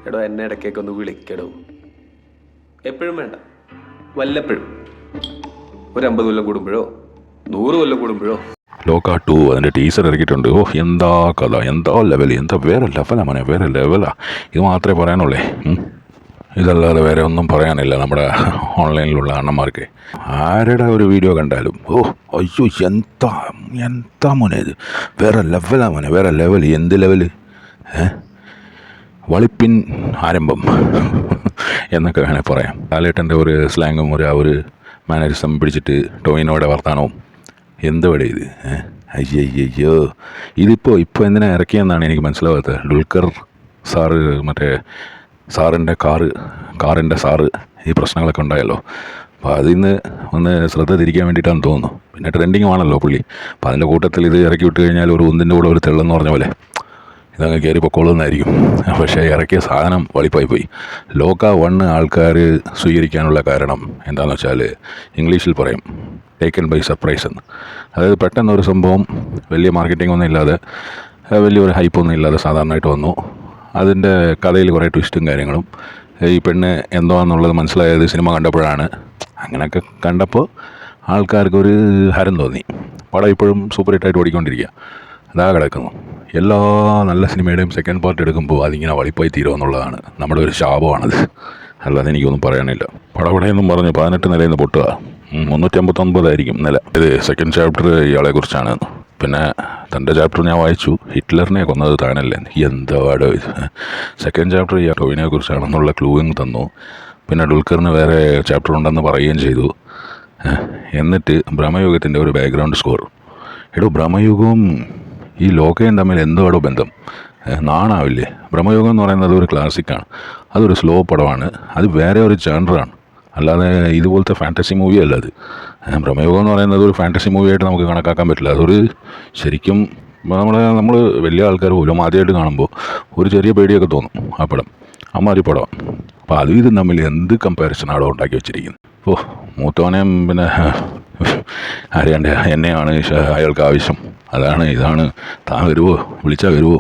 എടോ എന്നെ ഇടയ്ക്കൊക്കെ ഒന്ന് വിളിക്കടോ. എപ്പോഴും വേണ്ട, വല്ലപ്പോഴും. ഒരു 50 കൊല്ലം കൂടുമ്പോഴോ 100 കൊല്ലം കൂടുമ്പോഴോ. ലോക 2 അതിൻ്റെ ടീസർ ഇറക്കിയിട്ടുണ്ട്. ഓ എന്താ കഥ, എന്താ ലെവൽ, എന്താ വേറെ ലെവലാ മോനെ, വേറെ ലെവലാ. ഇത് മാത്രമേ പറയാനുള്ളേ. ഇതല്ലാതെ വേറെ ഒന്നും പറയാനില്ല നമ്മുടെ ഓൺലൈനിലുള്ള അണ്ണന്മാർക്ക്. ആരുടെ ഒരു വീഡിയോ കണ്ടാലും ഓ അയ്യോ എന്താ എന്താ മോനെ ഇത്, വേറെ ലെവലാ മോനെ, വേറെ ലെവൽ. എന്ത് ലെവല്? വളിപ്പിൻ ആരംഭം എന്നൊക്കെ വേണേൽ പറയാം. ലാലേട്ടൻ്റെ ഒരു സ്ലാങ്ങും ഒരു മാനറിസം പിടിച്ചിട്ട് ടോവിനോയുടെ വർത്താനവും എന്ത് വടെ ഇത്. അയ്യോ ഇതിപ്പോൾ എന്തിനാ ഇറക്കിയെന്നാണ് എനിക്ക് മനസ്സിലാവാത്തത്. ദുൽഖർ സാറ് മറ്റേ സാറിൻ്റെ കാറിൻ്റെ സാറ് ഈ പ്രശ്നങ്ങളൊക്കെ ഉണ്ടായല്ലോ. അപ്പോൾ അതിൽ നിന്ന് ഒന്ന് ശ്രദ്ധ തിരിക്കാൻ വേണ്ടിയിട്ടാണെന്ന് തോന്നുന്നു. പിന്നെ ട്രെൻഡിങ്ങും ആണല്ലോ പുള്ളി. അപ്പോൾ അതിൻ്റെ കൂട്ടത്തിൽ ഇത് ഇറക്കി വിട്ട് കഴിഞ്ഞാൽ ഒരു ഒന്നിൻ്റെ കൂടെ ഒരു തെള്ളെന്ന് പറഞ്ഞ പോലെ ഇതങ്ങ് കയറി പൊക്കോളുന്നായിരിക്കും. പക്ഷേ ഇറക്കിയ സാധനം വളിപ്പായി പോയി. ലോക 1 ആൾക്കാർ സ്വീകരിക്കാനുള്ള കാരണം എന്താണെന്ന് വെച്ചാൽ ഇംഗ്ലീഷിൽ പറയും ടേക്കൻ ബൈ സർപ്രൈസ് എന്ന്. അതായത് പെട്ടെന്നൊരു സംഭവം വലിയ മാർക്കറ്റിംഗ് ഒന്നും ഇല്ലാതെ വലിയൊരു ഹൈപ്പൊന്നും ഇല്ലാതെ സാധാരണയായിട്ട് വന്നു. അതിൻ്റെ കഥയിൽ കുറേ ട്വിസ്റ്റും കാര്യങ്ങളും. ഈ പെണ്ണ് എന്തോന്നുള്ളത് മനസ്സിലായത് സിനിമ കണ്ടപ്പോഴാണ്. അങ്ങനെയൊക്കെ കണ്ടപ്പോൾ ആൾക്കാർക്കൊരു ഹരം തോന്നി. പടം ഇപ്പോഴും സൂപ്പർ ഹിറ്റായിട്ട് ഓടിക്കൊണ്ടിരിക്കുക. അതാ കിടക്കുന്നു. എല്ലാ നല്ല സിനിമയുടെയും സെക്കൻഡ് പാർട്ട് എടുക്കുമ്പോൾ അതിങ്ങനെ വളിപ്പായി തീരുമെന്നുള്ളതാണ് നമ്മുടെ ഒരു ശാപമാണത്. അല്ലാതെ എനിക്കൊന്നും പറയാനില്ല. പടപടയെന്നും പറഞ്ഞ് 18 നിലയിൽ നിന്ന് പൊട്ടുക. 359 ആയിരിക്കും നില. ഇത് സെക്കൻഡ് ചാപ്റ്റർ ഇയാളെ കുറിച്ചാണ്. പിന്നെ തൻ്റെ ചാപ്റ്റർ ഞാൻ വായിച്ചു, ഹിറ്റ്ലറിനെ കൊന്നത് താനല്ലേ. എന്താ പാടോ ഇത്. സെക്കൻഡ് ചാപ്റ്റർ ഈ ടോവിനെ കുറിച്ചാണെന്നുള്ള ക്ലൂവും തന്നു. പിന്നെ ദുൽഖറിന് വേറെ ചാപ്റ്റർ ഉണ്ടെന്ന് പറയുകയും ചെയ്തു. എന്നിട്ട് ബ്രഹ്മയുഗത്തിൻ്റെ ഒരു ബാക്ക്ഗ്രൗണ്ട് സ്കോർ. എടോ ബ്രഹ്മയുഗവും ഈ ലോകയും തമ്മിൽ എന്തോടോ ബന്ധം? നാണാവില്ലേ? ബ്രഹ്മയുഗം എന്ന് പറയുന്നത് ഒരു ക്ലാസിക്കാണ്. അതൊരു സ്ലോ പടമാണ്. അത് വേറെ ഒരു ജാനറാണ്. അല്ലാതെ ഇതുപോലത്തെ ഫാൻറ്റസി മൂവി അല്ല അത്. ബ്രഹ്മയുഗം എന്ന് പറയുന്നത് ഒരു ഫാൻറ്റസി മൂവിയായിട്ട് നമുക്ക് കണക്കാക്കാൻ പറ്റില്ല. അതൊരു ശരിക്കും നമ്മൾ വലിയ ആൾക്കാർ പോലും ആദ്യമായിട്ട് കാണുമ്പോൾ ഒരു ചെറിയ പേടിയൊക്കെ തോന്നും ആ പടം. അമ്മാതിരി പടമാണ്. അപ്പോൾ അതും ഇതും തമ്മിൽ എന്ത് കമ്പാരിസനാണോ ഉണ്ടാക്കി വെച്ചിരിക്കുന്നത്. ഓ മൂത്തവനെയും പിന്നെ അറിയണ്ടേ എന്നെയാണ് അയാൾക്ക് ആവശ്യം, അതാണ് ഇതാണ്, താൻ വരുമോ, വിളിച്ചാൽ വരുമോ,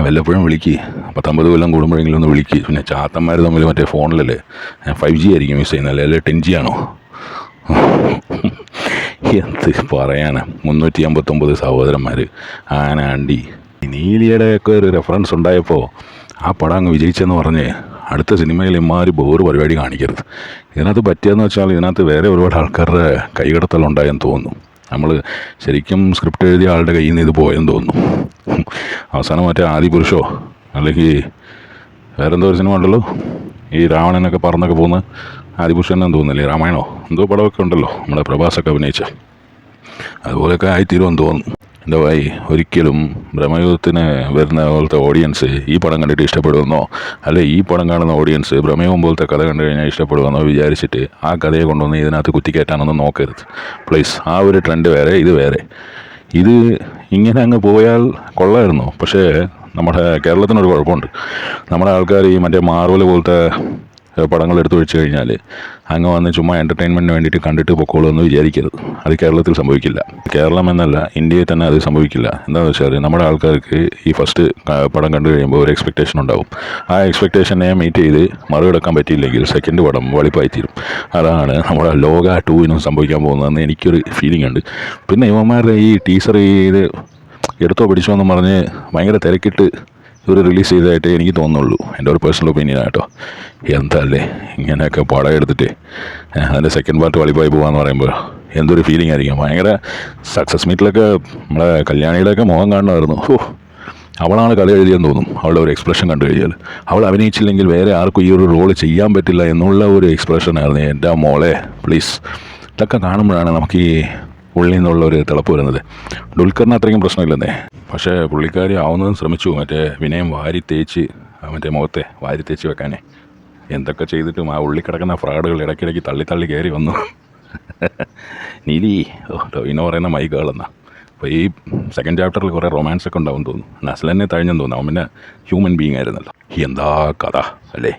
വല്ലപ്പോഴും വിളിക്ക്, 50 കൊല്ലം കൂടുമ്പോഴെങ്കിലും ഒന്ന് വിളിക്ക്. പിന്നെ ചാത്തന്മാർ തമ്മിൽ മറ്റേ ഫോണിലല്ലേ 5G ആയിരിക്കും യൂസ് ചെയ്യുന്നത്, അല്ലേ 10G ആണോ? എന്ത് പറയാനാ. 359 സഹോദരന്മാർ, ആന ആണ്ടി. നീലിയുടെയൊക്കെ ഒരു റെഫറൻസ് ഉണ്ടായപ്പോൾ ആ പടം അങ്ങ് വിജയിച്ചെന്ന് പറഞ്ഞ് അടുത്ത സിനിമയിൽ ഇമാതിരി ബോറ് പരിപാടി കാണിക്കരുത്. ഇതിനകത്ത് പറ്റിയെന്ന് വെച്ചാൽ ഇതിനകത്ത് വേറെ ഒരുപാട് ആൾക്കാരുടെ കൈകടത്തലുണ്ടായെന്ന് തോന്നുന്നു. നമ്മൾ ശരിക്കും സ്ക്രിപ്റ്റ് എഴുതിയ ആളുടെ കയ്യിൽ നിന്ന് ഇത് പോയെന്ന് തോന്നുന്നു. അവസാനം മറ്റേ ആദിപുരുഷോ അല്ലെങ്കിൽ വേറെന്തോ ഒരു സിനിമ ഉണ്ടല്ലോ, ഈ രാവണനൊക്കെ പറന്നൊക്കെ പോകുന്ന ആദിപുരുഷനെന്ന് തോന്നുന്നില്ലേ, രാമായണോ എന്തോ പടമൊക്കെ ഉണ്ടല്ലോ നമ്മുടെ പ്രഭാസൊക്കെ അഭിനയിച്ച, അതുപോലെയൊക്കെ ആയിത്തീരുമെന്ന് തോന്നുന്നു. എൻ്റെ ഭായി, ഒരിക്കലും ബ്രഹ്മയുഗത്തിന് വരുന്ന പോലത്തെ ഓഡിയൻസ് ഈ പടം കണ്ടിട്ട് ഇഷ്ടപ്പെടുമെന്നോ അല്ലെ ഈ പടം കാണുന്ന ഓഡിയൻസ് ബ്രഹ്മയുഗം പോലത്തെ കഥ കണ്ടു കഴിഞ്ഞാൽ ഇഷ്ടപ്പെടുമെന്നോ വിചാരിച്ചിട്ട് ആ കഥയെ കൊണ്ടുവന്ന് ഇതിനകത്ത് കുത്തിക്കയറ്റാനൊന്നും നോക്കരുത് പ്ലീസ്. ആ ഒരു ട്രെൻഡ് വേറെ, ഇത് വേറെ. ഇത് ഇങ്ങനെ അങ്ങ് പോയാൽ കൊള്ളായിരുന്നു. പക്ഷേ നമ്മുടെ കേരളത്തിനൊരു കുഴപ്പമുണ്ട്. നമ്മുടെ ആൾക്കാർ ഈ മറ്റേ മാർവൽ പോലത്തെ പടങ്ങൾ എടുത്തു വെച്ച് കഴിഞ്ഞാൽ അങ്ങ് വന്ന് ചുമ്മാ എൻ്റർടൈൻമെൻറ്റിന് വേണ്ടിയിട്ട് കണ്ടിട്ട് പൊക്കോളൂ എന്ന് വിചാരിക്കരുത്. അത് കേരളത്തിൽ സംഭവിക്കില്ല. കേരളം എന്നല്ല, ഇന്ത്യയിൽ തന്നെ അത് സംഭവിക്കില്ല. എന്താണെന്ന് വെച്ചാൽ നമ്മുടെ ആൾക്കാർക്ക് ഈ ഫസ്റ്റ് പടം കണ്ടു കഴിയുമ്പോൾ ഒരു എക്സ്പെക്റ്റേഷൻ ഉണ്ടാവും. ആ എക്സ്പെക്റ്റേഷനെ മീറ്റ് ചെയ്ത് മറികടക്കാൻ പറ്റിയില്ലെങ്കിൽ സെക്കൻഡ് പടം വളിപ്പായിത്തീരും. അതാണ് നമ്മുടെ ലോക 2 സംഭവിക്കാൻ പോകുന്നതെന്ന് എനിക്കൊരു ഫീലിംഗ് ഉണ്ട്. പിന്നെ ഇവന്മാരുടെ ഈ ടീസർ ഇത് എടുത്തോ പിടിച്ചോ എന്ന് പറഞ്ഞ് ഭയങ്കര തിരക്കിട്ട് ഇവർ റിലീസ് ചെയ്തതായിട്ട് എനിക്ക് തോന്നുന്നുള്ളൂ. എൻ്റെ ഒരു പേഴ്സണൽ ഒപ്പീനിയൻ ആട്ടോ. എന്തല്ലേ ഇങ്ങനെയൊക്കെ പടം എടുത്തിട്ട് അതിൻ്റെ സെക്കൻഡ് പാർട്ട് വളിപ്പായി പോകാമെന്ന് പറയുമ്പോൾ എന്തൊരു ഫീലിംഗ് ആയിരിക്കും. ഭയങ്കര സക്സസ് മീറ്റിലൊക്കെ നമ്മളെ കല്യാണിയുടെയൊക്കെ മുഖം കാണണമായിരുന്നു. അവളാണ് കഥ എഴുതിയെന്ന് തോന്നും. അവളുടെ ഒരു എക്സ്പ്രഷൻ കണ്ടു കഴിഞ്ഞാൽ അവൾ അഭിനയിച്ചില്ലെങ്കിൽ വേറെ ആർക്കും ഈ ഒരു റോള് ചെയ്യാൻ പറ്റില്ല എന്നുള്ള ഒരു എക്സ്പ്രഷനായിരുന്നു. എൻ്റെ മോളെ പ്ലീസ്. ഇതൊക്കെ കാണുമ്പോഴാണ് നമുക്ക് ഈ ഉള്ളിൽ നിന്നുള്ള ഒരു തിളപ്പ് വരുന്നത്. ദുൽഖറിന് അത്രയും പ്രശ്നമില്ലെന്നേ, പക്ഷേ പുള്ളിക്കാരി ആവുന്നതും ശ്രമിച്ചു. മറ്റേ വിനയം വാരി തേച്ച് മറ്റേ മുഖത്തെ വാരി തേച്ച് വെക്കാനേ എന്തൊക്കെ ചെയ്തിട്ടും ആ ഉള്ളിൽ കിടക്കുന്ന ഫ്രോഡുകൾ ഇടയ്ക്കിടയ്ക്ക് തള്ളി കയറി വന്നു. നീലി ടോവിനോ പറയുന്ന മൈക്കുകളെന്നാ. അപ്പോൾ ഈ സെക്കൻഡ് ചാപ്റ്ററിൽ കുറേ റൊമാൻസൊക്കെ ഉണ്ടാവും തോന്നുന്നു. നസ്ലനെ തഴിഞ്ഞെന്ന് തോന്നുന്നു. അവൻ പിന്നെ ഹ്യൂമൻ ബീങ് ആയിരുന്നല്ലോ. എന്താ കഥ അല്ലേ?